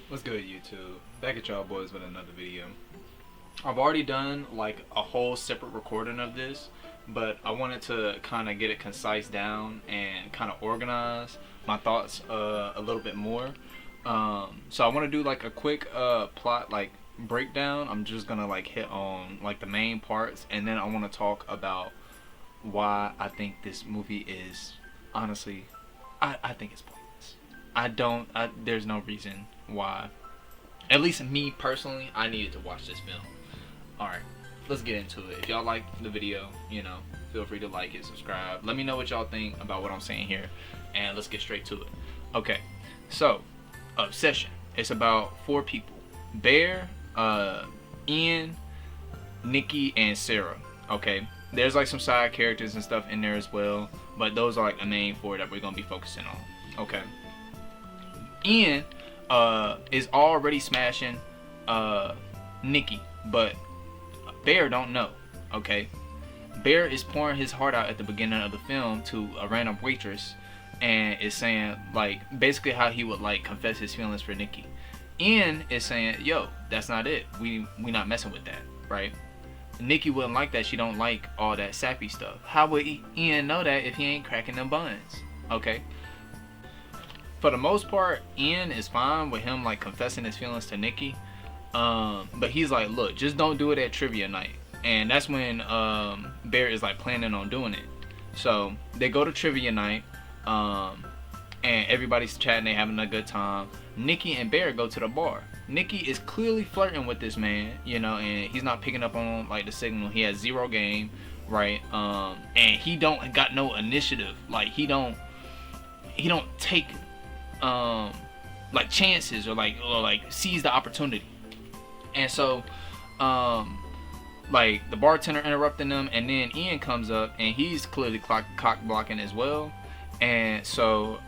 What's good, YouTube? Back at y'all boys with another video. I've already done like a whole separate recording of this, but I wanted to kind of get it concise down and kind of organize my thoughts a little bit more. So I want to do like a quick plot like breakdown. I'm just gonna like hit on like the main parts, and then I want to talk about why I think this movie is honestly, I think it's pointless. There's no reason why. At least me personally, I needed to watch this film. Alright, let's get into it. If y'all like the video, feel free to like it, subscribe. Let me know what y'all think about what I'm saying here, and let's get straight to it. Okay, so, Obsession. It's about 4 people. Bear, Ian, Nikki, and Sarah. Okay, there's like some side characters and stuff in there as well, but those are like the main 4 that we're gonna be focusing on. Okay. Ian is already smashing Nikki, but Bear don't know. Okay, Bear is pouring his heart out at the beginning of the film to a random waitress, and is saying like basically how he would like confess his feelings for Nikki. Ian is saying, yo, that's not it. We not messing with that, right? Nikki wouldn't like that. She don't like all that sappy stuff. How would Ian know that if he ain't cracking them buns? Okay. For the most part, Ian is fine with him like confessing his feelings to Nikki, but he's like, look, just don't do it at trivia night. And that's when Bear is like planning on doing it. So they go to trivia night, and everybody's chatting, they having a good time. Nikki and Bear go to the bar. Nikki is clearly flirting with this man, and he's not picking up on like the signal. He has 0 game, right? And he don't got no initiative. Like he don't take like chances or like seize the opportunity. And so like the bartender interrupting them, and then Ian comes up and he's clearly cock blocking as well. And so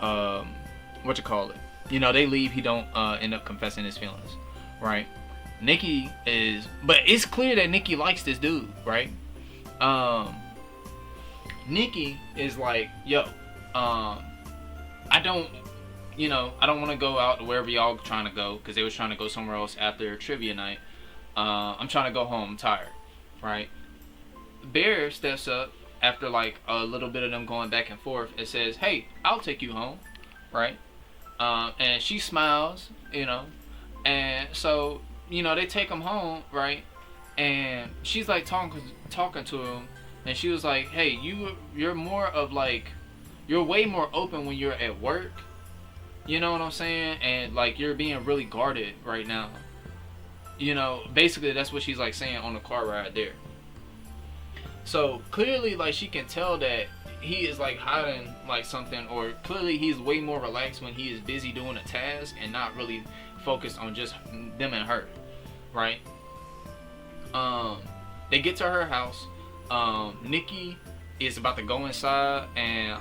they leave. He don't end up confessing his feelings, right? Nikki is, but it's clear that Nikki likes this dude, right? Nikki is like, yo, I don't want to go out to wherever y'all trying to go, because they was trying to go somewhere else after trivia night. I'm trying to go home. I'm tired, right? Bear steps up after like a little bit of them going back and forth and says, hey, I'll take you home, right? And she smiles, and so, they take him home, right? And she's like talking to him, and she was like, hey, you're more of like, you're way more open when you're at work. You know what I'm saying? And like you're being really guarded right now. Basically that's what she's like saying on the car ride there. So clearly like she can tell that he is like hiding like something, or clearly he's way more relaxed when he is busy doing a task and not really focused on just them and her, right? They get to her house. Nikki is about to go inside, and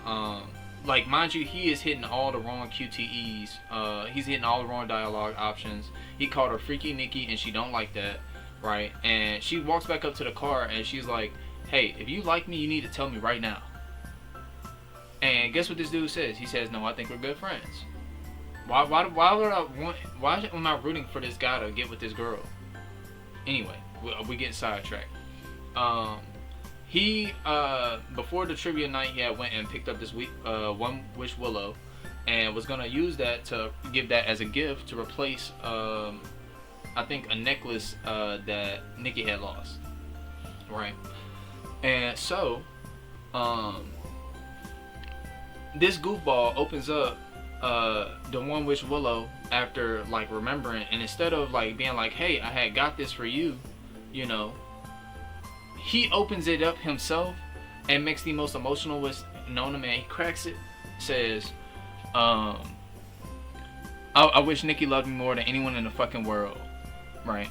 like mind you, he is hitting all the wrong QTEs. He's hitting all the wrong dialogue options. He called her Freaky Nikki, and she don't like that, right? And she walks back up to the car, and she's like, hey, if you like me, you need to tell me right now. And guess what this dude says? He says, no, I think we're good friends. Why am I rooting for this guy to get with this girl? Anyway, we get sidetracked. He before the trivia night, he had went and picked up this one wish willow, and was gonna use that to give that as a gift to replace I think a necklace that Nikki had lost, right? And so this goofball opens up the one wish willow after like remembering, and instead of like being like, hey, I had got this for you, he opens it up himself and makes the most emotional wish known to man. He cracks it, says, I wish Nikki loved me more than anyone in the fucking world, right?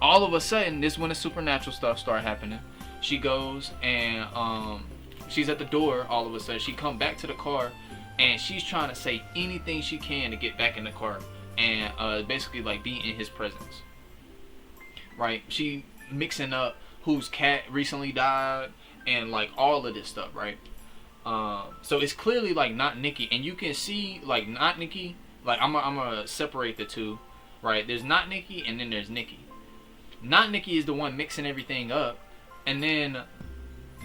All of a sudden, this when the supernatural stuff start happening. She goes and she's at the door. All of a sudden, she come back to the car, and she's trying to say anything she can to get back in the car and basically like be in his presence, right? She mixing up whose cat recently died and like all of this stuff, right? So it's clearly like not Nikki, and you can see like not Nikki Like I'm gonna separate the two, right? There's not Nikki, and then there's Nikki. Not Nikki is the one mixing everything up, and then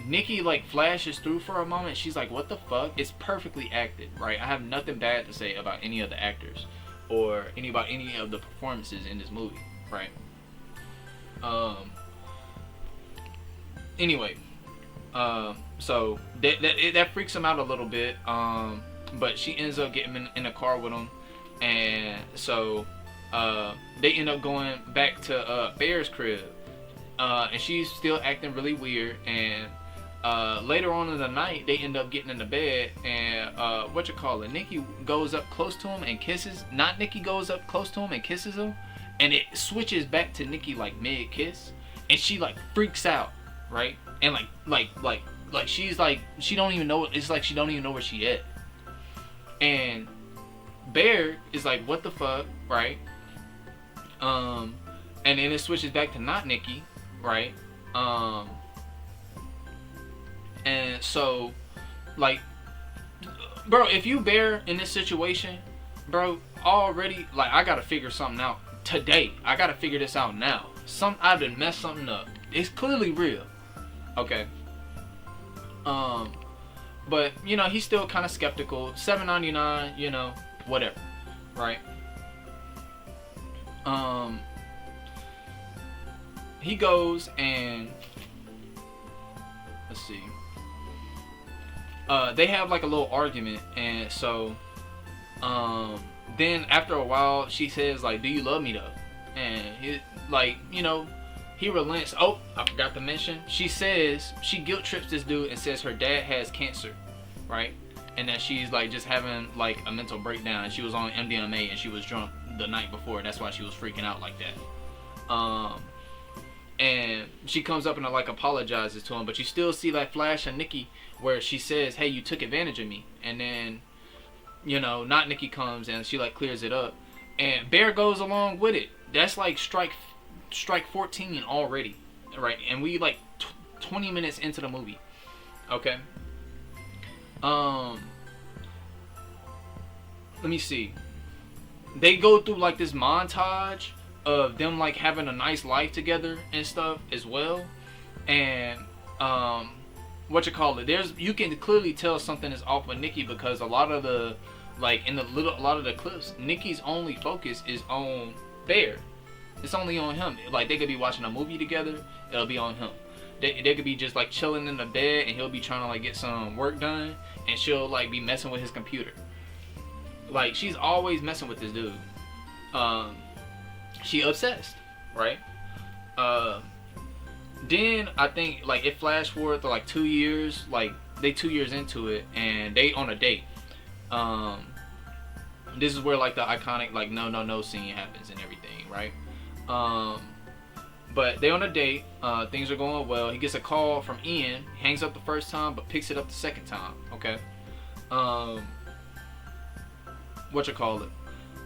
Nikki like flashes through for a moment. She's like, "What the fuck?" It's perfectly acted, right? I have nothing bad to say about any of the actors or about any of the performances in this movie, right? Anyway, so that freaks him out a little bit. But she ends up getting in a car with him, and so they end up going back to Bear's crib, and she's still acting really weird. And later on in the night, they end up getting into bed, and Nikki goes up close to him and kisses. Not Nikki goes up close to him and kisses him, and it switches back to Nikki like mid kiss, and she like freaks out, right? And like she's like she don't even know. It's like she don't even know where she at. And Bear is like, what the fuck, right? And then it switches back to not Nikki, right? And so, like, bro, if you Bear in this situation, bro, already, like, I gotta figure something out today. I gotta figure this out now. I've been messed something up. It's clearly real. Okay. But, you know, he's still kind of skeptical. $7.99, you know, whatever. Right? He goes and... Let's see. They have, like, a little argument. And so... then, after a while, she says, like, do you love me, though? And, he, like, you know... He relents. Oh, I forgot to mention. She says, she guilt trips this dude and says her dad has cancer, right? And that she's like just having like a mental breakdown. And she was on MDMA and she was drunk the night before. That's why she was freaking out like that. And she comes up and like apologizes to him, but you still see that flash of Nikki where she says, "Hey, you took advantage of me." And then, you know, not Nikki comes and she like clears it up, and Bear goes along with it. That's like strike 14 already, right? And we like 20 minutes into the movie. Okay. Let me see. They go through like this montage of them like having a nice life together and stuff as well. And you can clearly tell something is off with Nikki, because a lot of the clips, Nikki's only focus is on Bear. It's only on him. Like, they could be watching a movie together, it'll be on him. They could be just like chilling in the bed and he'll be trying to like get some work done, and she'll like be messing with his computer. Like, she's always messing with this dude. She obsessed, right? Then I think like it flashed forward to like 2 years, like they 2 years into it, and they on a date. This is where like the iconic like no scene happens and everything, right? But they on a date, things are going well. He gets a call from Ian, hangs up the first time but picks it up the second time. Okay.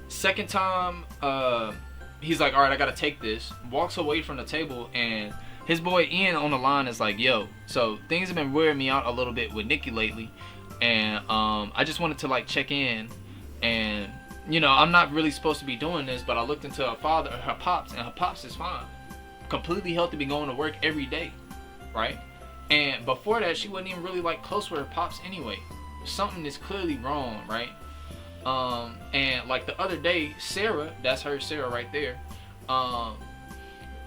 Second time, he's like, alright, I gotta take this. Walks away from the table, and his boy Ian on the line is like, yo, so things have been wearing me out a little bit with Nikki lately, and I just wanted to like check in, and you know, I'm not really supposed to be doing this, but I looked into her pops, and her pops is fine. Completely healthy, be going to work every day, right? And before that, she wasn't even really like close with her pops anyway. Something is clearly wrong, right? And like the other day, Sarah, that's her, Sarah right there.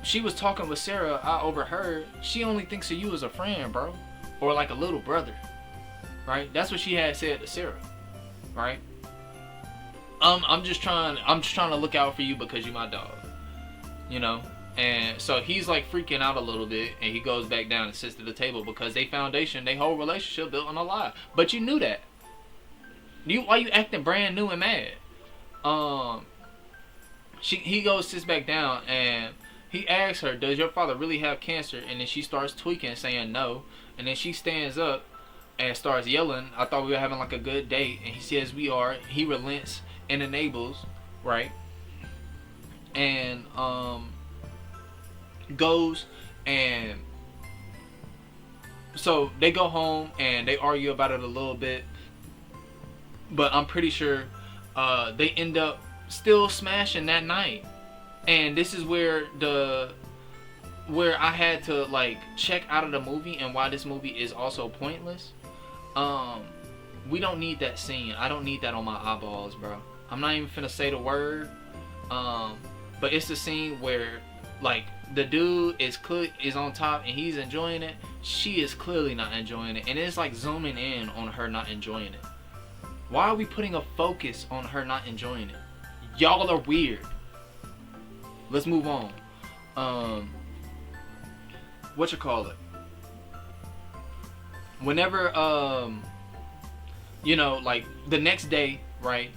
She was talking with Sarah, I overheard. She only thinks of you as a friend, bro, or like a little brother, right? That's what she had said to Sarah, right? I'm just trying to look out for you because you my dog, you know. And so he's like freaking out a little bit, and he goes back down and sits at the table because their whole relationship built on a lie. But you knew that. Why you acting brand new and mad? He goes, sits back down, and he asks her, does your father really have cancer? And then she starts tweaking, saying no. And then she stands up and starts yelling, I thought we were having like a good date. And he says we are. He relents and enables, right? And goes, and so they go home and they argue about it a little bit, but I'm pretty sure they end up still smashing that night. And this is where I had to like check out of the movie and why this movie is also pointless. We don't need that scene. I don't need that on my eyeballs, bro. I'm not even finna say the word. But it's the scene where like the dude is on top and he's enjoying it. She is clearly not enjoying it, and it's like zooming in on her not enjoying it. Why are we putting a focus on her not enjoying it? Y'all are weird. Let's move on. What you call it? Whenever you know, like the next day, right?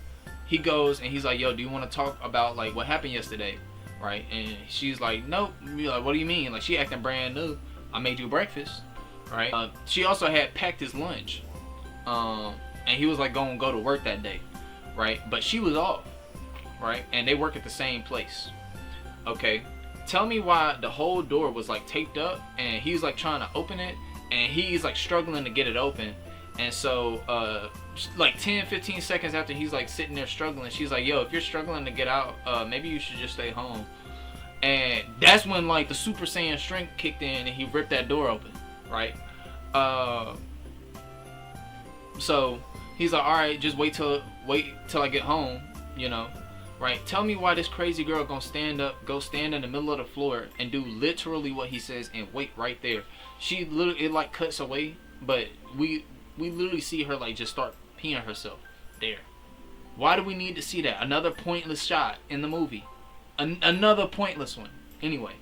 He goes and he's like, "Yo, do you want to talk about like what happened yesterday?" Right? And she's like, "Nope." You're like, "What do you mean?" Like she acting brand new. I made you breakfast, right? She also had packed his lunch, and he was like gonna go to work that day, right? But she was off, right? And they work at the same place. Okay, tell me why the whole door was like taped up, and he's like trying to open it, and he's like struggling to get it open. And so like 10-15 seconds after he's like sitting there struggling, she's like, "Yo, if you're struggling to get out, maybe you should just stay home." And that's when like the Super Saiyan strength kicked in and he ripped that door open, right? So he's like, "Alright, just wait till I get home," you know, right? Tell me why this crazy girl gonna go stand in the middle of the floor and do literally what he says and wait right there. She literally, it like cuts away, but we literally see her like just start peeing herself there. Why do we need to see that? Another pointless shot in the movie. Another pointless one. Anyway,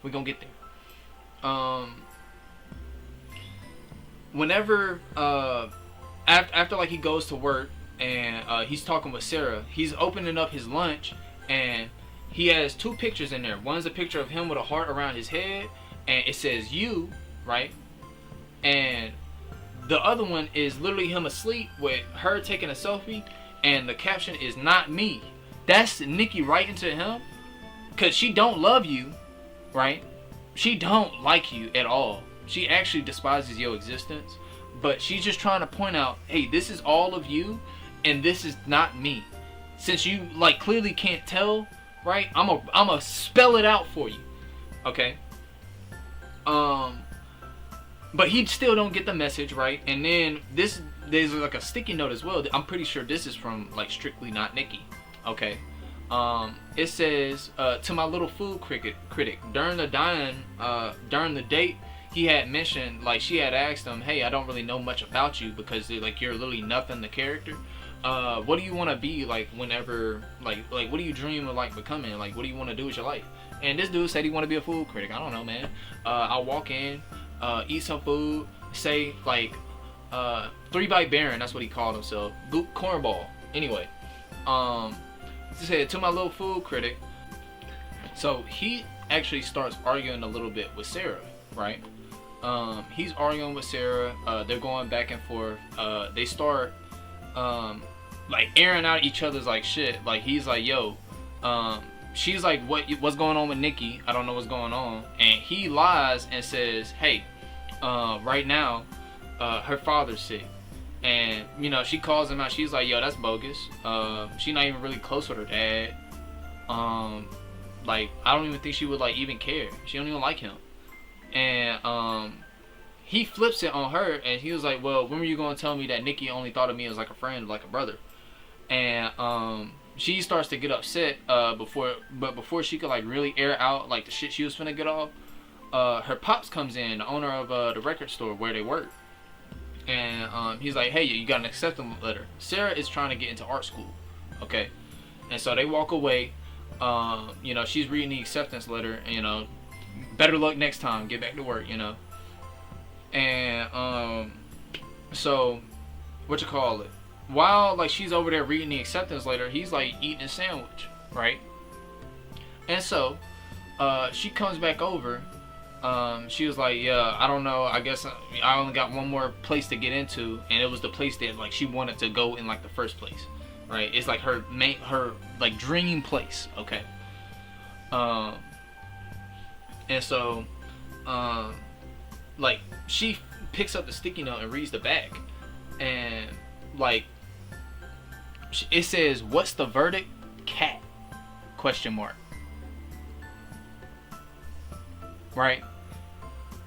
we're gonna get there. Whenever after like he goes to work and he's talking with Sarah, he's opening up his lunch and he has two pictures in there. One's a picture of him with a heart around his head and it says "you," right? And the other one is literally him asleep with her taking a selfie and the caption is "not me." That's Nikki writing to him because she don't love you, right? She don't like you at all. She actually despises your existence, but she's just trying to point out, hey, this is all of you and this is not me. Since you like clearly can't tell, right? I'm a spell it out for you. Okay? But he still don't get the message, right? And then there's like a sticky note as well. I'm pretty sure this is from like Strictly Not Nikki. Okay. It says, "To my little food critic, during the date, he had mentioned, like she had asked him, hey, I don't really know much about you because like you're literally nothing the character. What do you want to be like whenever, like what do you dream of like becoming? Like what do you want to do with your life?" And this dude said he want to be a food critic. I don't know, man. I'll walk in, eat some food, say like 3-Bite Baron, that's what he called himself. Goop cornball. Anyway, he said, "To my little food critic." So he actually starts arguing a little bit with Sarah, right? He's arguing with Sarah. They're going back and forth. They start like airing out each other's like shit. Like he's like, "Yo," she's like, what's going on with Nikki? I don't know what's going on. And he lies and says, "Hey, right now, her father's sick." And you know, she calls him out. She's like, "Yo, that's bogus. She's not even really close with her dad. Like I don't even think she would like even care. She don't even like him." And he flips it on her and he was like, "Well, when were you gonna tell me that Nikki only thought of me as like a friend, like a brother?" And she starts to get upset before she could like really air out like the shit she was finna get off, her pops comes in, the owner of the record store where they work. And he's like, "Hey, you got an acceptance letter." Sarah is trying to get into art school, okay? And so they walk away. You know, she's reading the acceptance letter, and, you know, better luck next time, get back to work, you know. And so what you call it? While like she's over there reading the acceptance letter, he's like eating a sandwich, right? And so she comes back over. She was like, "Yeah, I don't know. I guess I only got one more place to get into," and it was the place that like she wanted to go in like the first place, right? It's like her like dream place, okay? And so, like she picks up the sticky note and reads the back, and like it says, "What's the verdict? Cat?" Question mark. Right?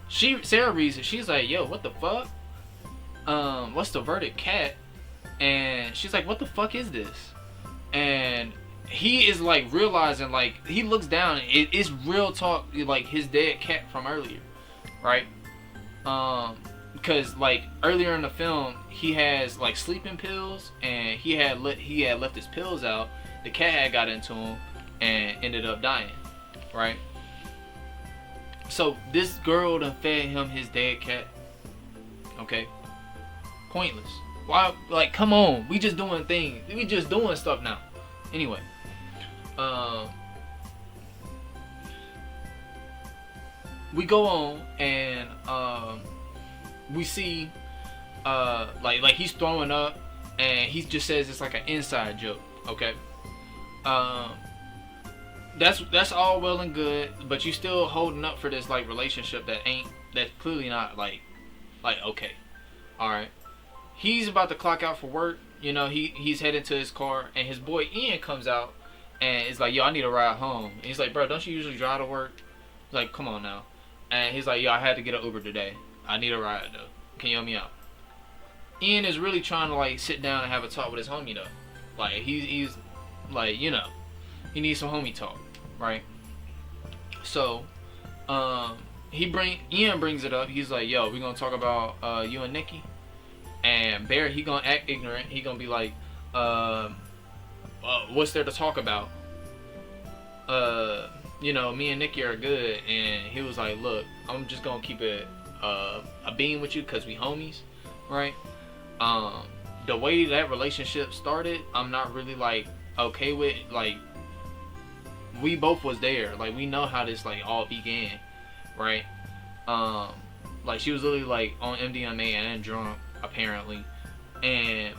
Sarah reads it. She's like, "Yo, what the fuck? What's the verdict? Cat?" And she's like, "What the fuck is this?" And he is like realizing, like, he looks down. It is real talk, like his dead cat from earlier, right? Because like earlier in the film, he has like sleeping pills, and he had left his pills out. The cat had got into him and ended up dying, right? So this girl done fed him his dead cat. Okay, pointless. Why? Like, come on, we just doing things. We just doing stuff now. Anyway, we go on and we see like he's throwing up, and he just says it's like an inside joke. Okay, that's all well and good, but you still holding up for this like relationship that's clearly not like okay. All right, he's about to clock out for work. You know, he's heading to his car, and his boy Ian comes out and is like, "Yo, I need a ride home." And he's like, "Bro, don't you usually drive to work?" He's like, "Come on now." And he's like, "Yo, I had to get an Uber today. I need a ride though. Can you help me out?" Ian is really trying to like sit down and have a talk with his homie though. Like he's like, you know, he needs some homie talk, right? So Ian brings it up. He's like, "Yo, we gonna talk about you and Nikki." And Bear, he gonna act ignorant. He gonna be like, "What's there to talk about? You know, me and Nikki are good." And he was like, "Look, I'm just gonna keep it a beam with you because we homies, right? The way that relationship started, I'm not really like okay with. Like, we both was there. Like, we know how this like all began, right? Like, she was literally like on MDMA and drunk apparently, and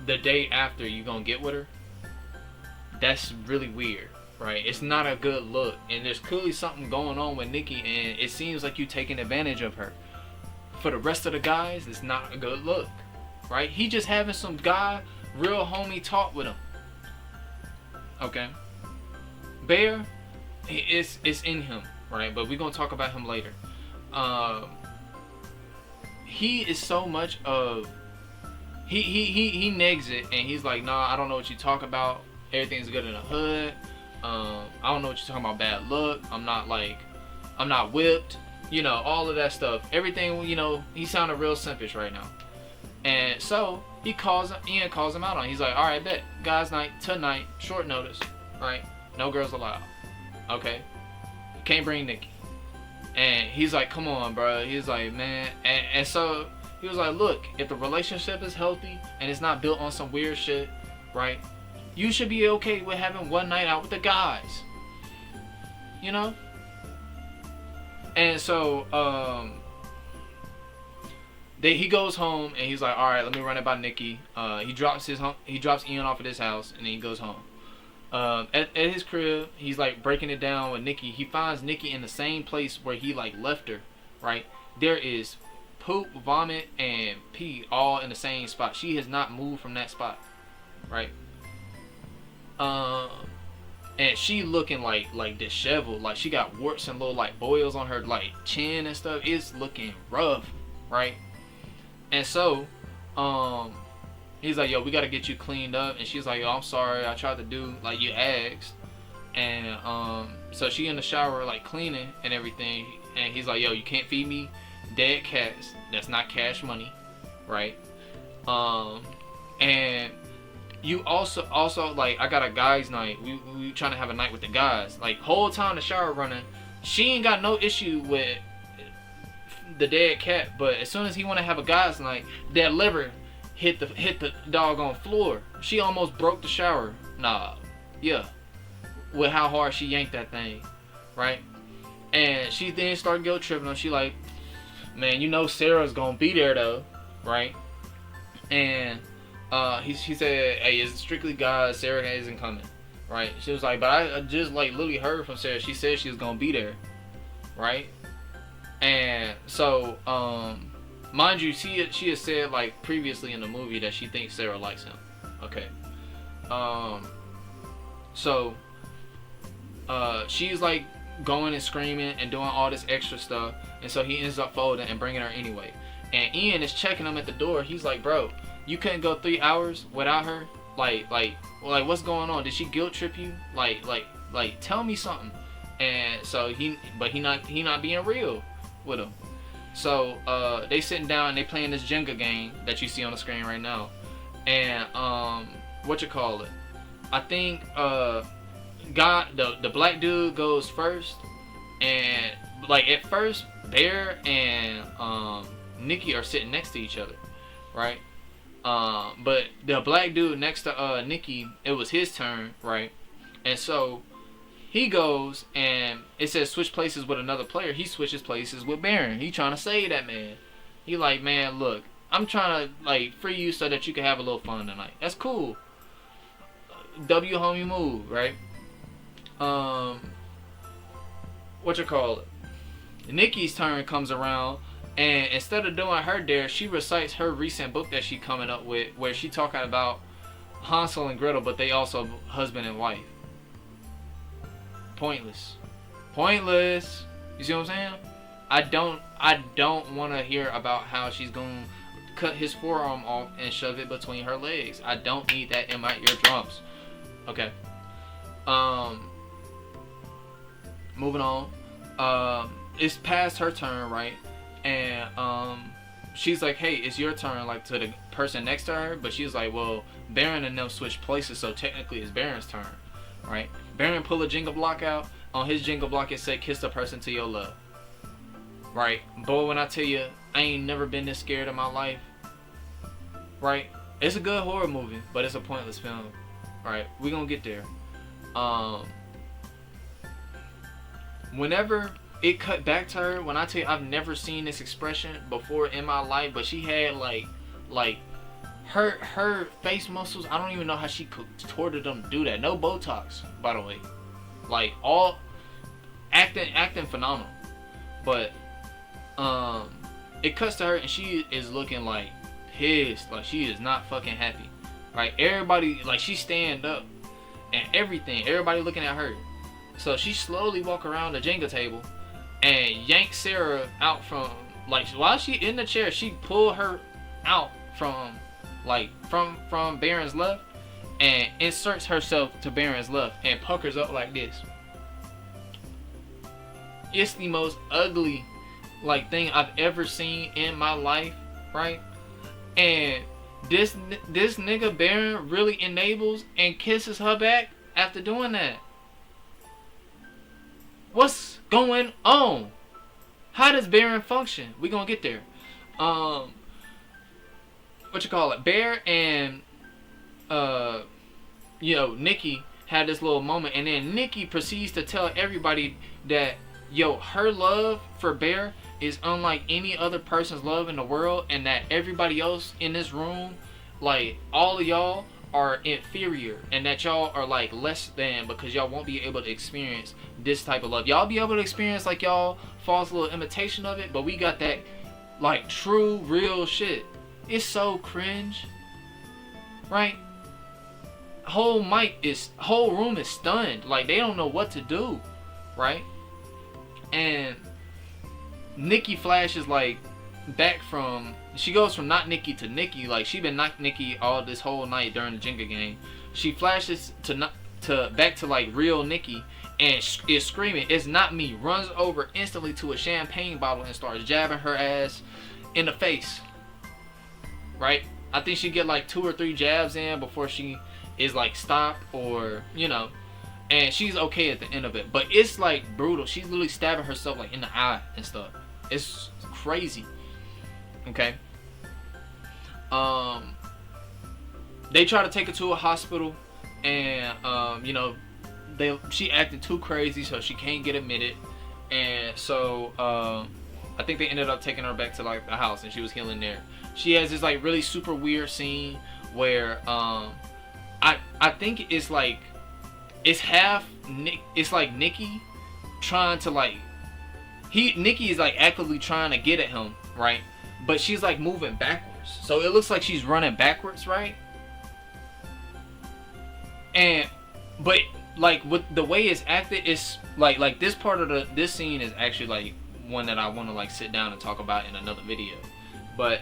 the day after you gonna get with her. That's really weird, right? It's not a good look, and there's clearly something going on with Nikki, and it seems like you taking advantage of her. For the rest of the guys, it's not a good look, right? He just having some guy, real homie talk with him. Okay, Bear, it's in him, right? But we're gonna talk about him later. He is so much of he negs it, and he's like, "Nah, I don't know what you talk about. Everything's good in the hood. I don't know what you're talking about. Bad luck. I'm not whipped. You know, all of that stuff. Everything. You know, he sounded real simpish right now." And so Ian calls him out on it. He's like, "All right, bet. Guys' night tonight. Short notice, right? No girls allowed. Okay. You can't bring Nikki." And he's like, "Come on, bro." He's like, "Man," and so he was like, "Look, if the relationship is healthy and it's not built on some weird shit, right? You should be okay with having one night out with the guys, you know." And so he goes home and he's like, "All right, let me run it by Nikki." He drops Ian off at his house, and then he goes home. At his crib, he's like breaking it down with Nikki. He finds Nikki in the same place where he like left her, right? There is poop, vomit, and pee all in the same spot. She has not moved from that spot, right? And she looking like disheveled, like she got warts and little like boils on her like chin and stuff. It's looking rough, right? And so, he's like, "Yo, we gotta get you cleaned up." And she's like, "Yo, I'm sorry, I tried to do like you asked." And so she in the shower like cleaning and everything. And he's like, "Yo, you can't feed me dead cats. That's not cash money, right?" And you also like, I got a guys' night. We trying to have a night with the guys. Like, whole time the shower running, she ain't got no issue with the dead cat. But as soon as he want to have a guys' night, that liver hit the doggone floor. She almost broke the shower. With how hard she yanked that thing, right? And she then started guilt tripping him. She like, "Man, you know Sarah's gonna be there though, right?" And he said, "Hey, it's strictly guys. Sarah isn't coming, right?" She was like, "But I just like literally heard from Sarah. She said she was gonna be there, right?" And so, mind you, she has said like previously in the movie that she thinks Sarah likes him. Okay. So she's like going and screaming and doing all this extra stuff, and so he ends up folding and bringing her anyway. And Ian is checking him at the door. He's like, bro, you couldn't go 3 hours without her? Like what's going on? Did she guilt trip you? Like tell me something. And so he not being real with him. So they sitting down and they playing this Jenga game that you see on the screen right now. And I think the black dude goes first, and like at first Bear and Nikki are sitting next to each other, right? But the black dude next to Nikki, it was his turn, right? And so he goes and it says switch places with another player. He switches places with Baron. He trying to save that man. He like, man, look, I'm trying to like free you so that you can have a little fun tonight. That's cool. W homie move, right? Nikki's turn comes around, and instead of doing her dare, she recites her recent book that she coming up with, where she talking about Hansel and Gretel, but they also husband and wife. Pointless. You see what I'm saying? I don't want to hear about how she's gonna cut his forearm off and shove it between her legs. I don't need that in my eardrums. Okay. Moving on. It's past her turn, right? And she's like, hey, it's your turn, like to the person next to her. But she's like, well, Baron and them switched places, so technically it's Baron's turn, right? Baron pull a Jenga block out. On his Jenga block it said, kiss the person to your love, right? Boy, when I tell you, I ain't never been this scared in my life, right? It's a good horror movie, but it's a pointless film, right? We gonna get there. Whenever it cut back to her, when I tell you I've never seen this expression before in my life, but she had like her face muscles, I don't even know how she contorted them to do that. No Botox, by the way. Like all acting phenomenal. But it cuts to her and she is looking like pissed, like she is not fucking happy. Right? Everybody, like she stand up and everything, everybody looking at her. So she slowly walk around the Jenga table and yank Sarah out from, like, while she in the chair, she pull her out from Baron's left and inserts herself to Baron's left and puckers up like this. It's the most ugly like thing I've ever seen in my life, right? And this nigga Baron really enables and kisses her back after doing that. What's going on? How does Baron function? We gonna get there. Bear and Nikki had this little moment, and then Nikki proceeds to tell everybody that her love for Bear is unlike any other person's love in the world, and that everybody else in this room, like all of y'all, are inferior, and that y'all are like less than because y'all won't be able to experience this type of love. Y'all be able to experience like y'all false little imitation of it, but we got that like true real shit. It's so cringe, right? Whole room is stunned, like they don't know what to do, right? And Nikki flashes like back from, she goes from not Nikki to Nikki, like she been not Nikki all this whole night during the Jenga game. She flashes back to like real Nikki and is screaming, "It's not me!" Runs over instantly to a champagne bottle and starts jabbing her ass in the face. Right? I think she get like 2 or 3 jabs in before she is like stopped, or and she's okay at the end of it. But it's like brutal. She's literally stabbing herself like in the eye and stuff. It's crazy. Okay. They try to take her to a hospital, and she acted too crazy, so she can't get admitted. And so I think they ended up taking her back to like the house, and she was healing there. She has this like really super weird scene where I think it's like Nikki trying to like Nikki is like actively trying to get at him, right? But she's like moving backwards, so it looks like she's running backwards, right? And but like with the way it's acted, it's like this part of this scene is actually like one that I want to like sit down and talk about in another video. But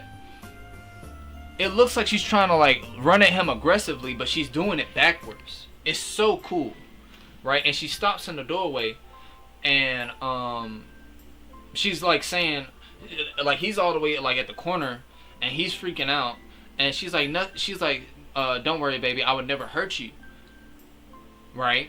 it looks like she's trying to like run at him aggressively, but she's doing it backwards. It's so cool, right? And she stops in the doorway, and she's like saying, like he's all the way like at the corner, and he's freaking out, and she's like, no, she's like, don't worry, baby, I would never hurt you, right?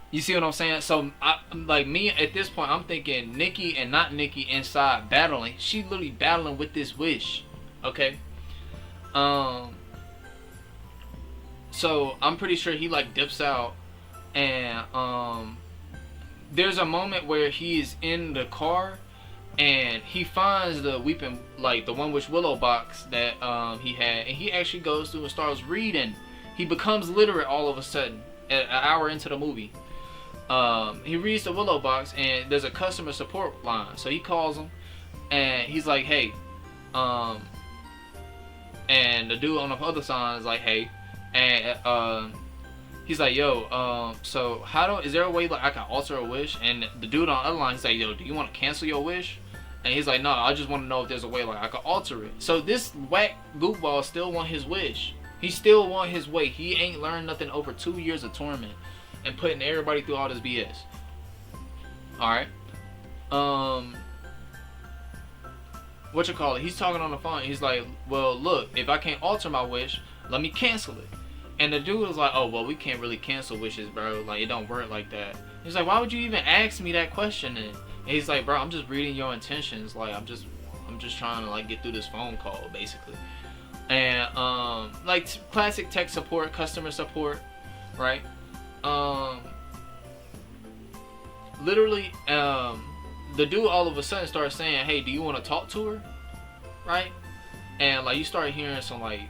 You see what I'm saying? So, like me at this point, I'm thinking Nikki and not Nikki inside battling. She literally battling with this wish, okay? So I'm pretty sure he like dips out, and there's a moment where he is in the car, and he finds the weeping, like the One Wish Willow box that he had, and he actually goes through and starts reading. He becomes literate all of a sudden, an hour into the movie. He reads the Willow box, and there's a customer support line. So he calls them, and he's like, hey, and the dude on the other side is like, hey, and he's like, yo, so is there a way like I can alter a wish? And the dude on the other line, he's like, yo, do you want to cancel your wish? And he's like, no, I just want to know if there's a way like I can alter it. So this whack goofball still want his wish. He still want his way. He ain't learned nothing over 2 years of torment and putting everybody through all this BS. Alright. What you call it? He's talking on the phone. He's like, well, look, if I can't alter my wish, let me cancel it. And the dude was like, oh, well, we can't really cancel wishes, bro. Like, it don't work like that. He's like, why would you even ask me that question? And he's like, bro, I'm just reading your intentions. Like, I'm just trying to like get through this phone call, basically. And like classic tech support, customer support, right? Literally, the dude all of a sudden starts saying, hey, do you want to talk to her? Right? And like you start hearing some like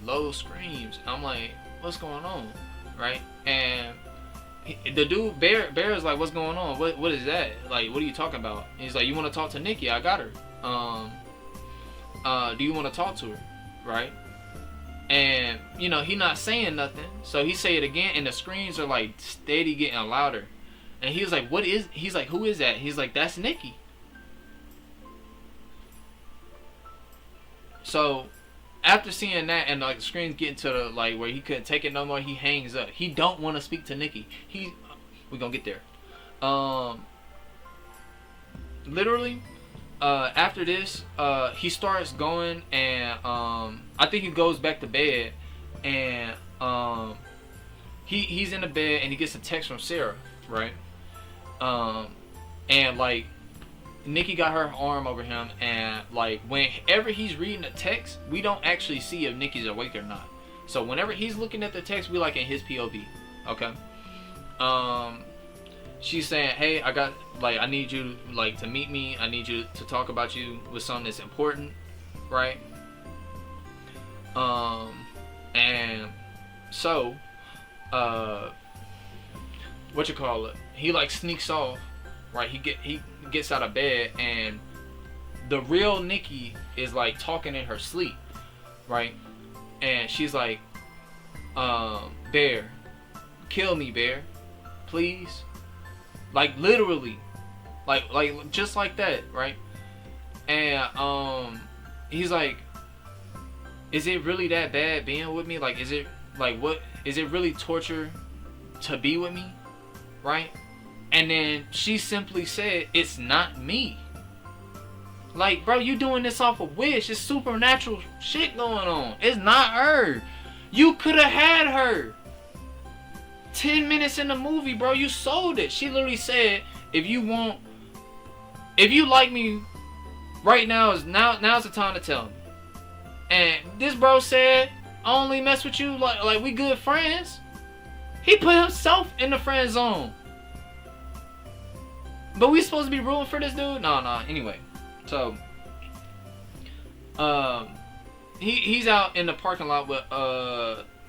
low screams. I'm like, what's going on? Right? And the dude Bear is like, what's going on? What is that? Like, what are you talking about? And he's like, you want to talk to Nikki? I got her. Do you want to talk to her? Right? And you know, he not saying nothing, so he say it again, and the screams are like steady getting louder. And he was like, he's like, who is that? He's like, that's Nikki. So after seeing that, and like the screams getting to the like where he couldn't take it no more, he hangs up. He don't want to speak to Nikki. We're gonna get there. Literally, after this, he starts going, and I think he goes back to bed, and he's in the bed, and he gets a text from Sarah, right? And like Nikki got her arm over him, and like whenever he's reading the text, we don't actually see if Nikki's awake or not. So whenever he's looking at the text, we like in his POV, okay? She's saying, hey, I need you like to meet me. I need you to talk about you with something that's important, right? And so, what you call it? He like sneaks off, right? He gets out of bed, and the real Nikki is like talking in her sleep, right? And she's like, Bear, kill me, Bear, please. Like literally, like just like that, right? And he's like, is it really that bad being with me? Like, is it like what? Is it really torture to be with me, right? And then she simply said, it's not me. Like, bro, you doing this off a wish. It's supernatural shit going on. It's not her. You could have had her. 10 minutes in the movie, bro, you sold it. She literally said, if you like me right now, now's the time to tell me. And this bro said, I only mess with you like we good friends. He put himself in the friend zone. But we supposed to be rooting for this dude? Nah. Anyway, so he's out in the parking lot with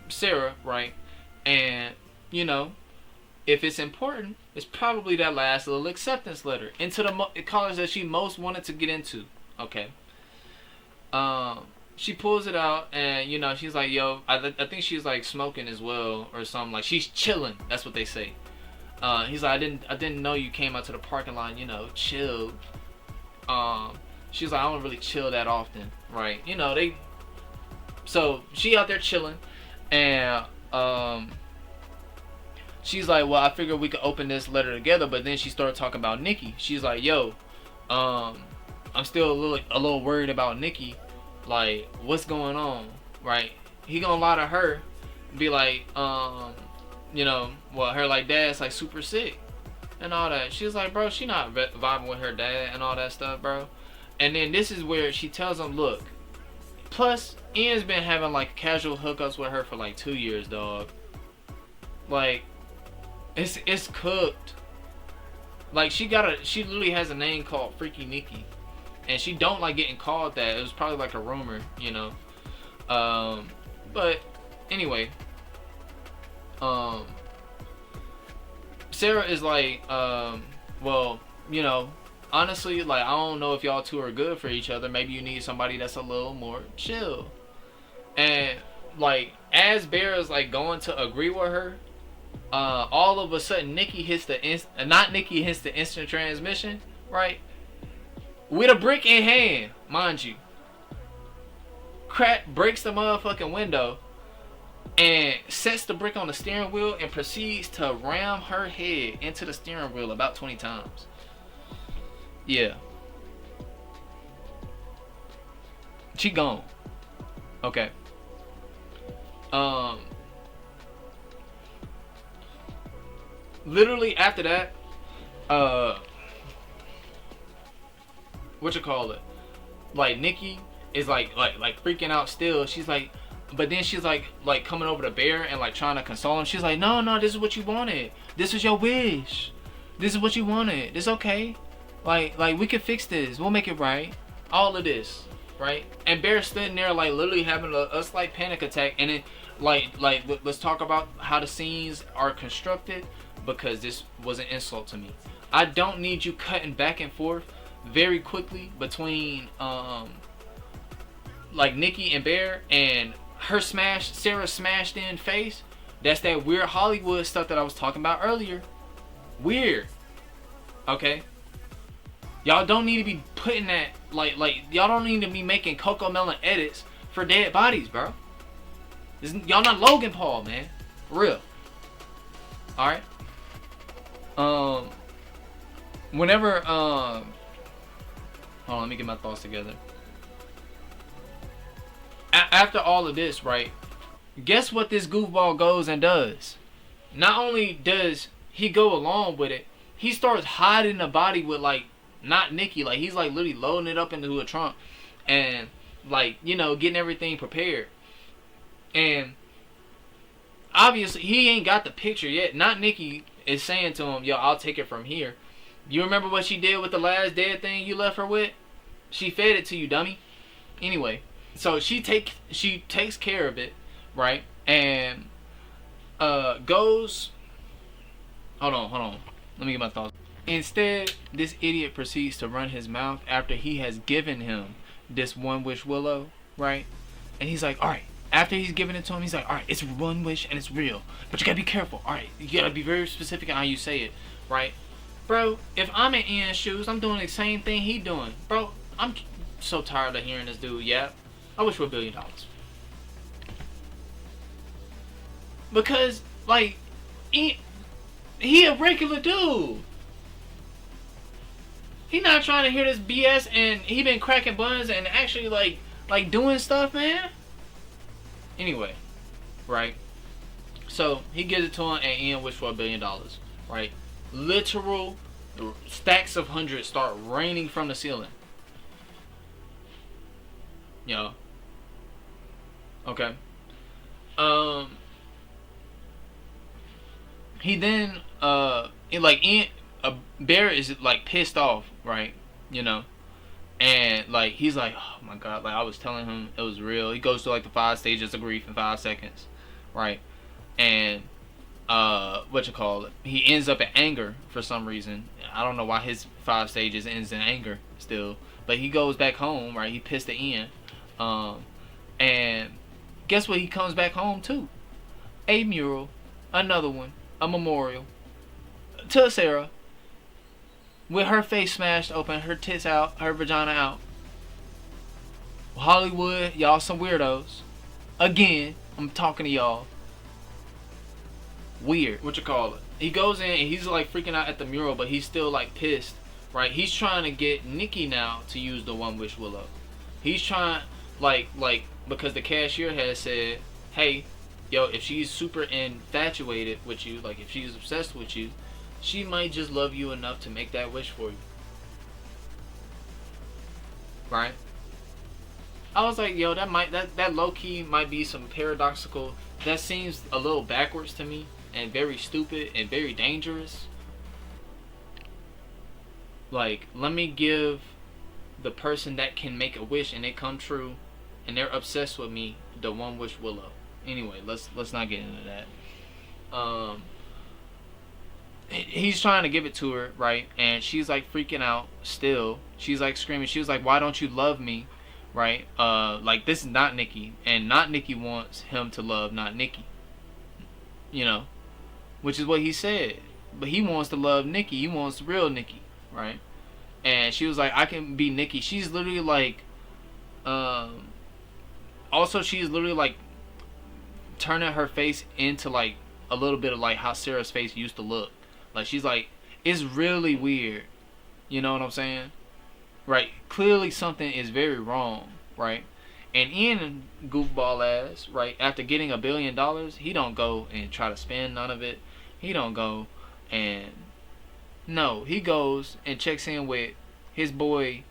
Sarah, right? And you know, if it's important, it's probably that last little acceptance letter into the college that she most wanted to get into. Okay. she pulls it out, and you know, she's like, yo, I think she's like smoking as well or something. Like, she's chilling. That's what they say. He's like, I didn't know you came out to the parking lot, you know, chill. She's like, I don't really chill that often, right? You know, so she out there chilling, and she's like, well, I figured we could open this letter together. But then she started talking about Nikki. She's like, yo, I'm still a little worried about Nikki. Like, what's going on, right? He gonna lie to her, be like, you know, well, her like dad's like super sick and all that. She's like, bro, she not vibing with her dad and all that stuff, bro. And then this is where she tells him, look, plus Ian's been having like casual hookups with her for like 2 years, dog. Like, it's cooked. Like, she literally has a name called Freaky Nikki. And she don't like getting called that. It was probably like a rumor, you know. But anyway, Sarah is like, well, you know, honestly, like, I don't know if y'all two are good for each other. Maybe you need somebody that's a little more chill. And like, as Bear is like going to agree with her, all of a sudden Nikki hits the instant transmission, right? With a brick in hand, mind you. Breaks the motherfucking window and sets the brick on the steering wheel and proceeds to ram her head into the steering wheel about 20 times. Yeah. She gone. Okay. Literally after that, what you call it? Like, Nikki is like freaking out still. She's like, but then she's like coming over to Bear and like trying to console him. She's like, no, this is what you wanted. This was your wish. This is what you wanted. It's okay. Like we can fix this. We'll make it right. All of this, right? And Bear's sitting there like literally having a slight panic attack. And then let's talk about how the scenes are constructed, because this was an insult to me. I don't need you cutting back and forth very quickly between like Nikki and Bear and Sarah's smashed in face. That's that weird Hollywood stuff that I was talking about earlier. Weird. Okay? Y'all don't need to be putting that like y'all don't need to be making Coco Melon edits for dead bodies, bro. Y'all not Logan Paul, man. For real. Alright? Whenever hold on, let me get my thoughts together. After all of this, right? Guess what this goofball goes and does? Not only does he go along with it, he starts hiding the body with like, not Nikki, like he's like literally loading it up into a trunk and like, you know, getting everything prepared. And obviously he ain't got the picture yet. Not Nikki is saying to him, yo, I'll take it from here. You remember what she did with the last dead thing you left her with? She fed it to you, dummy. Anyway, so she takes care of it, right? And goes. Hold on. Let me get my thoughts. Instead, this idiot proceeds to run his mouth after he has given him this one wish willow, right? And he's like, all right. After he's giving it to him, he's like, all right, it's one wish and it's real, but you gotta be careful. All right, you gotta be very specific on how you say it, right? Bro, if I'm in Ian's shoes, I'm doing the same thing he doing. Bro, I'm so tired of hearing this dude yap. I wish for $1 billion. Because, like, he a regular dude. He not trying to hear this BS, and he been cracking buns and actually like doing stuff, man. Anyway, right? So he gives it to him, and Ian wished for $1 billion, right? Literal stacks of hundreds start raining from the ceiling. You know. Okay. He then Bear is like pissed off, right? You know. And like he's like, oh my god, like I was telling him it was real. He goes through like the 5 stages of grief in 5 seconds, right? And he ends up in anger for some reason. I don't know why his 5 stages ends in anger still, but he goes back home, right? He pissed at Ian, And guess what he comes back home to? A mural, another one, a memorial to Sarah with her face smashed open, her tits out, her vagina out. Hollywood, y'all some weirdos. Again, I'm talking to y'all. Weird. What you call it? He goes in and he's like freaking out at the mural, but he's still like pissed, right? He's trying to get Nikki now to use the One Wish Willow. He's trying, like because the cashier has said, hey, yo, if she's super infatuated with you, like if she's obsessed with you, she might just love you enough to make that wish for you. Right? I was like, yo, that low key might be some paradoxical. That seems a little backwards to me, and very stupid and very dangerous. Like, let me give the person that can make a wish and it come true, and they're obsessed with me, the One Wish Willow. Anyway, let's not get into that. He's trying to give it to her, right? And she's like freaking out still. She's like screaming. She was like, why don't you love me? Right? Like, this is not Nikki, and not Nikki wants him to love not Nikki. You know, which is what he said. But he wants to love Nikki. He wants real Nikki, right? And she was like, I can be Nikki. She's literally like, also she's literally like turning her face into like a little bit of like how Sarah's face used to look. Like, she's like, it's really weird. You know what I'm saying? Right? Clearly something is very wrong, right? And Ian, goofball ass, right, after getting $1 billion, he don't go and try to spend none of it. He don't go and... No, he goes and checks in with his boy,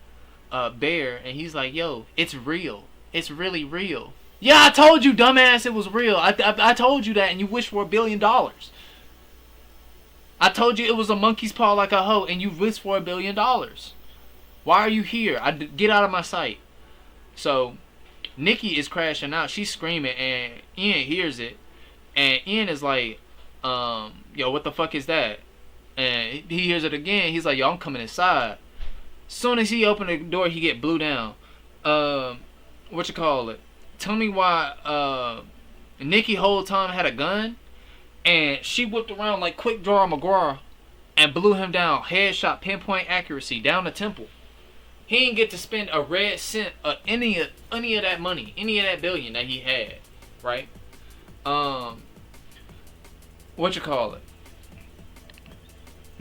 Bear, and he's like, yo, it's real. It's really real. Yeah, I told you, dumbass, it was real. I told you that, and you wished for $1 billion. I told you it was a monkey's paw like a hoe, and you wished for $1 billion. Why are you here? Get out of my sight. So, Nikki is crashing out. She's screaming, and Ian hears it. And Ian is like, yo, what the fuck is that? And he hears it again. He's like, yo, I'm coming inside. Soon as he opened the door, he get blew down. What you call it? Tell me why Nikki whole time had a gun, and she whipped around like Quick Draw McGraw and blew him down. Headshot, pinpoint accuracy, down the temple. He didn't get to spend a red cent of any of that money, any of that billion that he had, right? What you call it?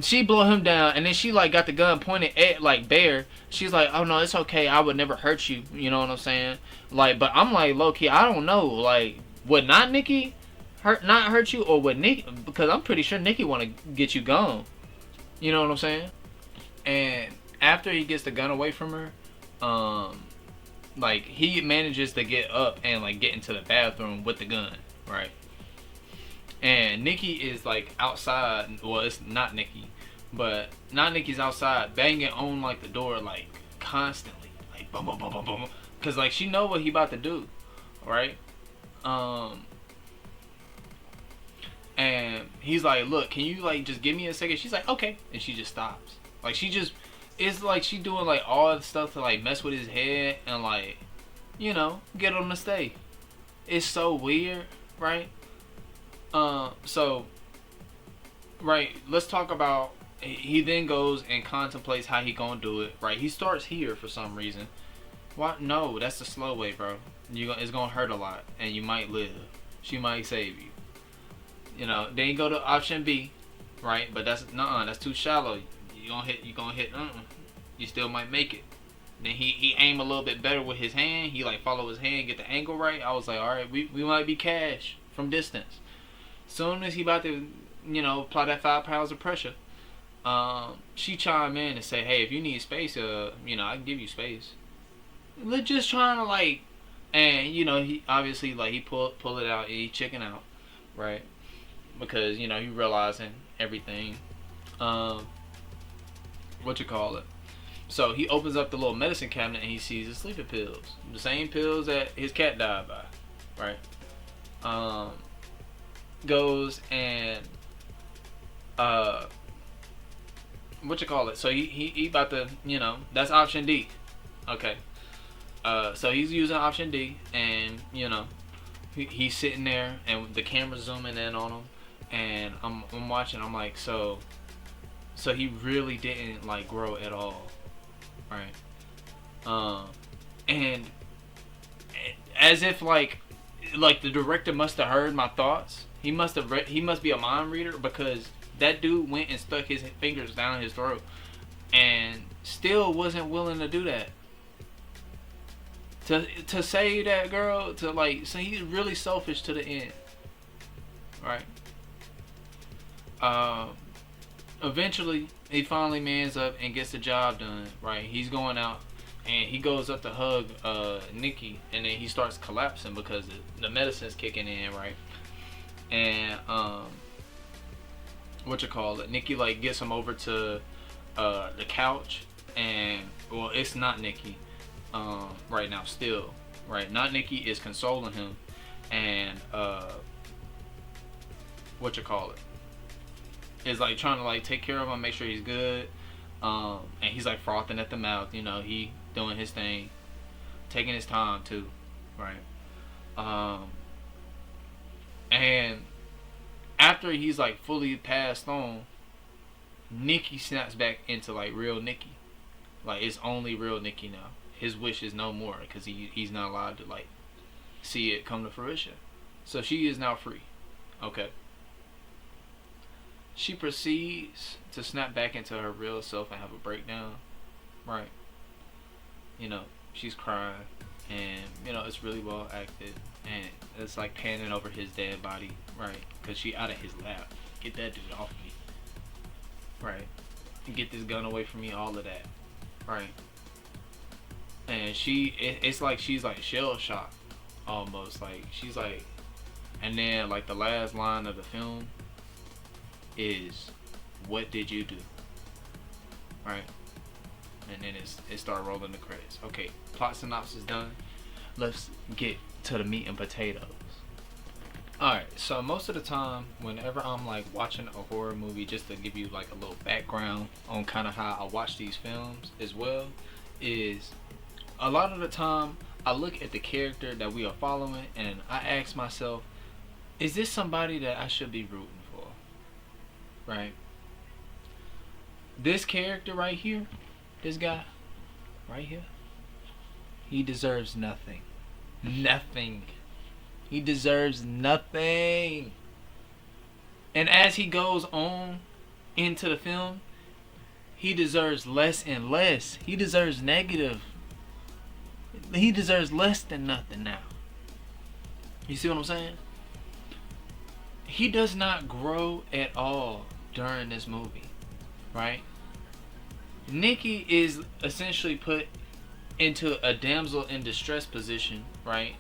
She blew him down, and then she like got the gun pointed at like Bear. She's like, oh no, it's okay, I would never hurt you. You know what I'm saying? Like, but I'm like, low key, I don't know. Like, would not Nikki not hurt you, or would Nikki? Because I'm pretty sure Nikki want to get you gone. You know what I'm saying? And after he gets the gun away from her, like, he manages to get up and like get into the bathroom with the gun, right? And Nikki is like outside. Well, it's not Nikki, but not Nikki's outside banging on like the door like constantly, like boom, boom, boom, boom, boom, cause like she know what he about to do, right? And he's like, look, can you like just give me a second? She's like, okay, and she just stops. Like, she just, it's like she doing like all the stuff to like mess with his head and like, you know, get him to stay. It's so weird, right? So, right, let's talk about, he then goes and contemplates how he gonna do it, right? He starts here for some reason. What? No, that's the slow way, bro. It's gonna hurt a lot, and you might live. She might save you. You know, then you go to option B, right? But that's, that's too shallow. You gonna hit, you still might make it. Then he aim a little bit better with his hand. He like follow his hand, get the angle right. I was like, alright, we might be cash from distance. Soon as he about to, you know, apply that 5 pounds of pressure, she chime in and say, hey, if you need space, you know, I can give you space. They're just trying to like, and you know, he obviously like he pull it out, he chicken out, right? Because, you know, he realizing everything. What you call it? So he opens up the little medicine cabinet and he sees the sleeping pills, the same pills that his cat died by, right? Goes and what you call it? So he about to, you know, that's option D. Okay. So he's using option D, and you know, he's sitting there, and the camera's zooming in on him, and I'm watching. I'm like, so he really didn't like grow at all, right? And as if like the director must have heard my thoughts. He must be a mind reader, because that dude went and stuck his fingers down his throat and still wasn't willing to do that. To save that girl, to like, so he's really selfish to the end, right? Eventually he finally mans up and gets the job done, right? He's going out and he goes up to hug Nikki, and then he starts collapsing because the medicine's kicking in, right? And Nikki like gets him over to the couch, and well, it's not Nikki right now still, right? Not Nikki is consoling him, and is like trying to like take care of him, make sure he's good, and he's like frothing at the mouth, you know, he doing his thing, taking his time too, right? And after he's like fully passed on, Nikki snaps back into like real Nikki. Like, it's only real Nikki now. His wish is no more, because he's not allowed to like see it come to fruition. So she is now free. Okay. She proceeds to snap back into her real self and have a breakdown, right? You know, she's crying, and you know, it's really well acted, and it's like panning over his dead body, right? Because she out of his lap. Get that dude off me, right? Get this gun away from me, all of that, right? And it's like she's like shell shocked almost, like she's like, and then like the last line of the film is, "What did you do?" Right? And then it started rolling the credits. Okay, plot synopsis done. Let's get to the meat and potatoes. Alright, so most of the time, whenever I'm like watching a horror movie, just to give you like a little background on kind of how I watch these films as well, is a lot of the time I look at the character that we are following and I ask myself, is this somebody that I should be rooting for? Right? This character right here, this guy right here, he deserves nothing. Nothing. He deserves nothing. And as he goes on into the film, he deserves less and less. He deserves negative. He deserves less than nothing now. You see what I'm saying? He does not grow at all during this movie, right? Nikki is essentially put into a damsel in distress position, right?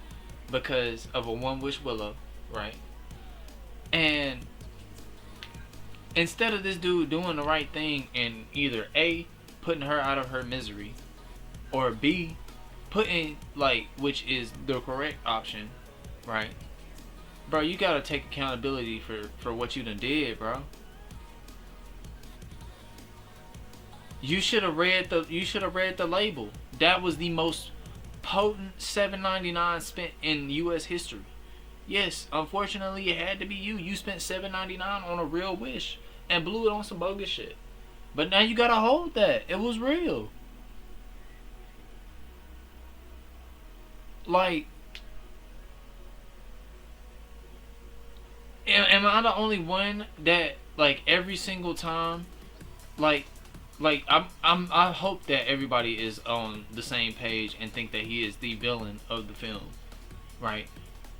Because of a one wish willow, right? And instead of this dude doing the right thing and either A, putting her out of her misery, or B, putting, like, which is the correct option, right? Bro, you gotta take accountability for what you done did, bro. You should have read the label. That was the most potent $7.99 spent in U.S. history. Yes, unfortunately, it had to be you. You spent $7.99 on a real wish and blew it on some bogus shit. But now you gotta hold that. It was real. Like, am I the only one that, like, every single time, like I hope that everybody is on the same page and think that he is the villain of the film, right?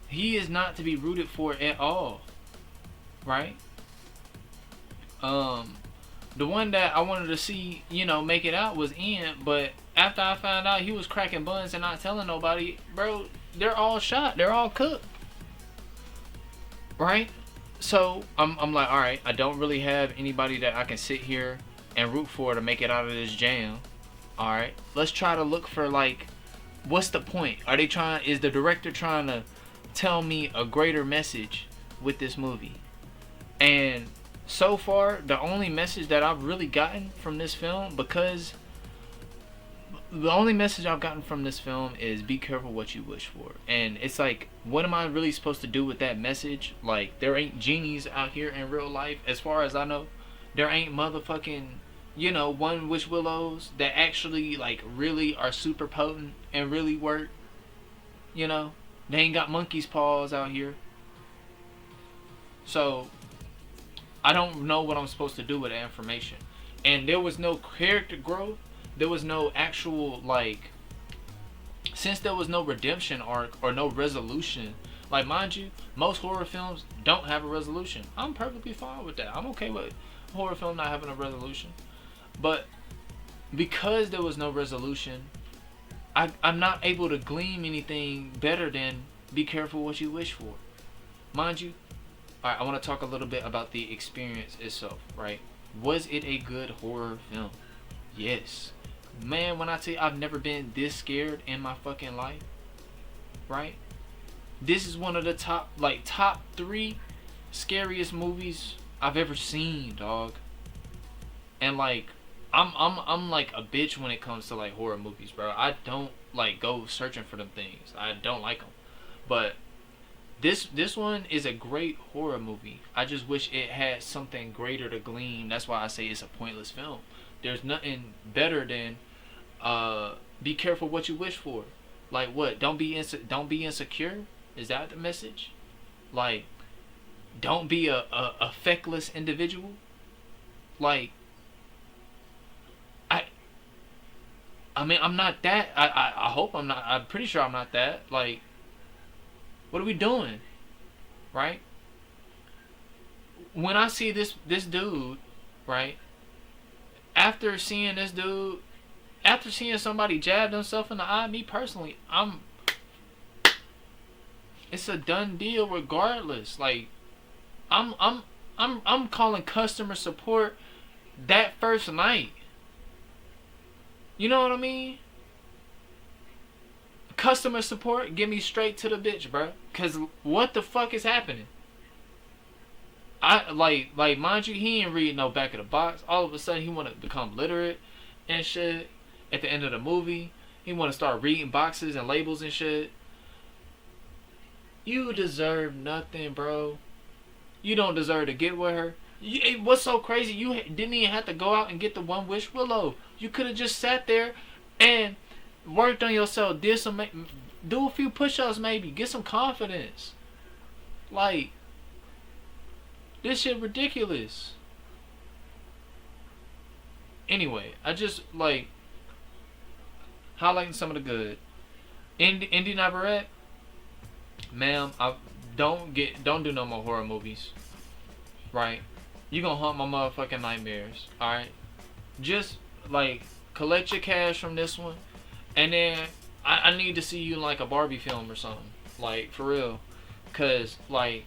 He is not to be rooted for at all, right? The one that I wanted to see, you know, make it out was Ian, but after I found out he was cracking buns and not telling nobody, bro, they're all shot, they're all cooked, right? So I'm like, all right, I don't really have anybody that I can sit here and root for to make it out of this jam. Alright, let's try to look for, like, what's the point? Is the director trying to tell me a greater message with this movie? And so far, the only message that I've really gotten from this film, because the only message I've gotten from this film is be careful what you wish for. And it's like, what am I really supposed to do with that message? Like, there ain't genies out here in real life, as far as I know. There ain't motherfucking, one wish willows that actually, like, really are super potent and really work. They ain't got monkey's paws out here. So, I don't know what I'm supposed to do with that information. And there was no character growth. There was no actual, like, since there was no redemption arc or no resolution, like, mind you, most horror films don't have a resolution. I'm perfectly fine with that. I'm okay with a horror film not having a resolution. But because there was no resolution, I'm not able to glean anything better than be careful what you wish for. Mind you, alright, I want to talk a little bit about the experience itself, right? Was it a good horror film? Yes. Man, when I tell you I've never been this scared in my fucking life, right? This is one of the top 3 scariest movies I've ever seen, dog. And like, I'm like a bitch when it comes to like horror movies, bro. I don't like go searching for them things. I don't like them. But this one is a great horror movie. I just wish it had something greater to glean. That's why I say it's a pointless film. There's nothing better than be careful what you wish for. Like what? Don't be insecure? Is that the message? Like, don't be a feckless individual? Like, I mean, I'm not that. I hope I'm not. I'm pretty sure I'm not that. Like, what are we doing? Right? When I see this dude, right? After seeing somebody jab themselves in the eye, me personally, it's a done deal regardless. Like, I'm calling customer support that first night. You know what I mean? Customer support, get me straight to the bitch, bro. Cause what the fuck is happening? I like mind you, he ain't read no back of the box. All of a sudden he wanna become literate and shit. At the end of the movie, he wanna start reading boxes and labels and shit. You deserve nothing, bro. You don't deserve to get with her. What's so crazy? You didn't even have to go out and get the one wish willow. You could have just sat there and worked on yourself. Do a few push-ups, maybe. Get some confidence. Like, this shit ridiculous. Anyway, I just like highlighting some of the good. Indy Navarrete, ma'am, don't do no more horror movies. Right? You gonna haunt my motherfucking nightmares. Alright? Just like collect your cash from this one, and then I need to see you in like a Barbie film or something. Like, for real. Cause like,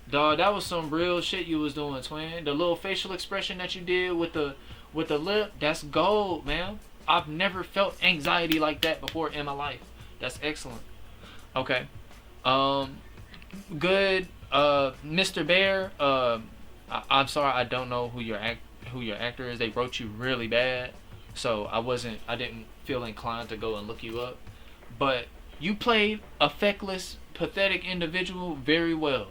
dog, that was some real shit you was doing, twin. The little facial expression that you did with the lip, that's gold, man. I've never felt anxiety like that before in my life. That's excellent. Okay. Good. Mr. Bear. I'm sorry, I don't know who your actor is. They wrote you really bad, so I didn't feel inclined to go and look you up. But you played a feckless, pathetic individual very well.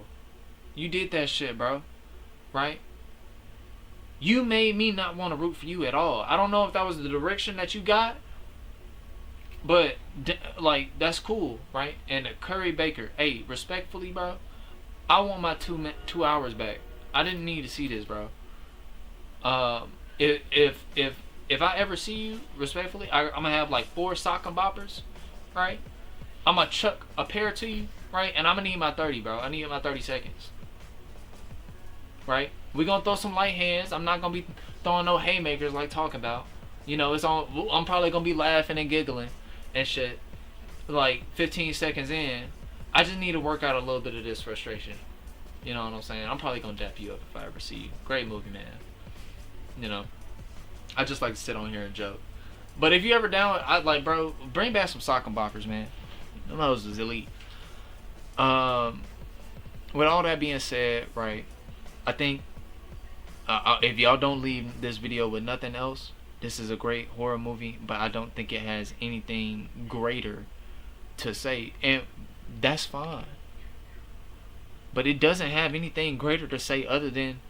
You did that shit, bro. Right? You made me not want to root for you at all. I don't know if that was the direction that you got, but like, that's cool, right? And Curry Baker, hey, respectfully, bro, I want my 2 hours back. I didn't need to see this, bro. If I ever see you, respectfully, I'm gonna have like 4 sock and boppers, right? I'm gonna chuck a pair to you, right? And I'm gonna need my 30, bro. I need my 30 seconds, right? We gonna throw some light hands. I'm not gonna be throwing no haymakers like talking about. You know, I'm probably gonna be laughing and giggling and shit. Like 15 seconds in, I just need to work out a little bit of this frustration. You know what I'm saying? I'm probably gonna dap you up if I ever see you. Great movie, man. You know, I just like to sit on here and joke. But if you ever down, bro, bring back some sock and boppers, man. Those is elite. With all that being said, right, I think if y'all don't leave this video with nothing else, this is a great horror movie, but I don't think it has anything greater to say, and that's fine. But it doesn't have anything greater to say other than,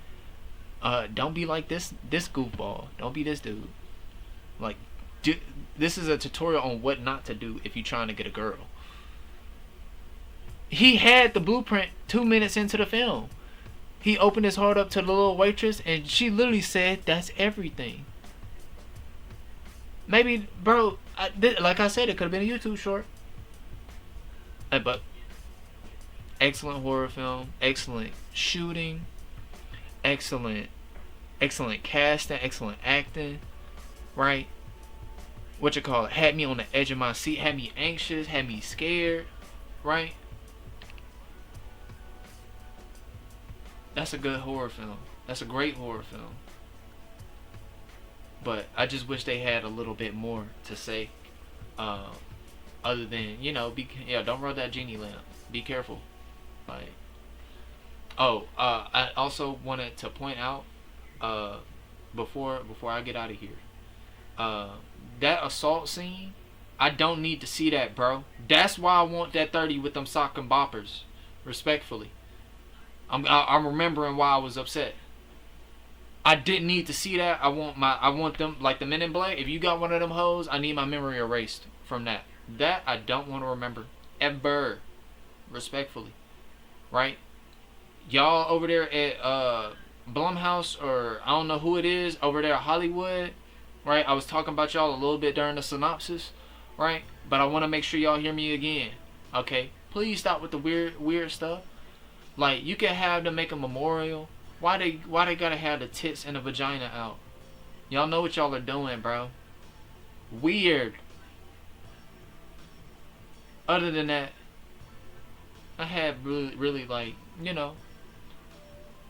don't be like this goofball. Don't be this dude. Like, this is a tutorial on what not to do if you're trying to get a girl. He had the blueprint 2 minutes into the film. He opened his heart up to the little waitress, and she literally said, "That's everything." Maybe, bro, like I said, it could have been a YouTube short. But excellent horror film, excellent shooting, excellent casting, excellent acting, right? What you call it? Had me on the edge of my seat, had me anxious, had me scared, right? That's a good horror film. That's a great horror film. But I just wish they had a little bit more to say, other than, don't rub that genie lamp. Be careful. Like, I also wanted to point out, before I get out of here, that assault scene, I don't need to see that, bro. That's why I want that 30 with them sock and boppers. Respectfully, I'm remembering why I was upset. I didn't need to see that. I want them, like the Men in Black. If you got one of them hoes, I need my memory erased from that. That I don't want to remember ever. Respectfully, right? Y'all over there at Blumhouse, or I don't know who it is over there at Hollywood, right? I was talking about y'all a little bit during the synopsis, right? But I want to make sure y'all hear me again. Okay, please stop with the weird stuff. Like, you can have them make a memorial. Why they gotta have the tits and the vagina out? Y'all know what y'all are doing, bro. Weird. Other than that, I had really like, it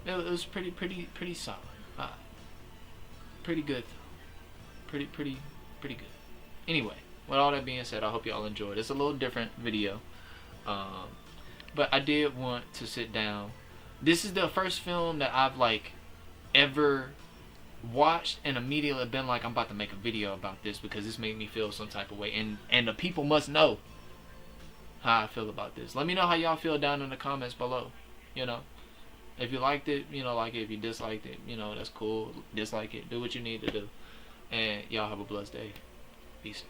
was pretty solid. Pretty good. Pretty good. Anyway, with all that being said, I hope y'all enjoyed. It's a little different video, but I did want to sit down. This is the first film that I've ever watched and immediately been like, I'm about to make a video about this because this made me feel some type of way, and the people must know how I feel about this. Let me know how y'all feel down in the comments below. If you liked it, like it. If you disliked it, that's cool. Dislike it. Do what you need to do. And y'all have a blessed day. Peace.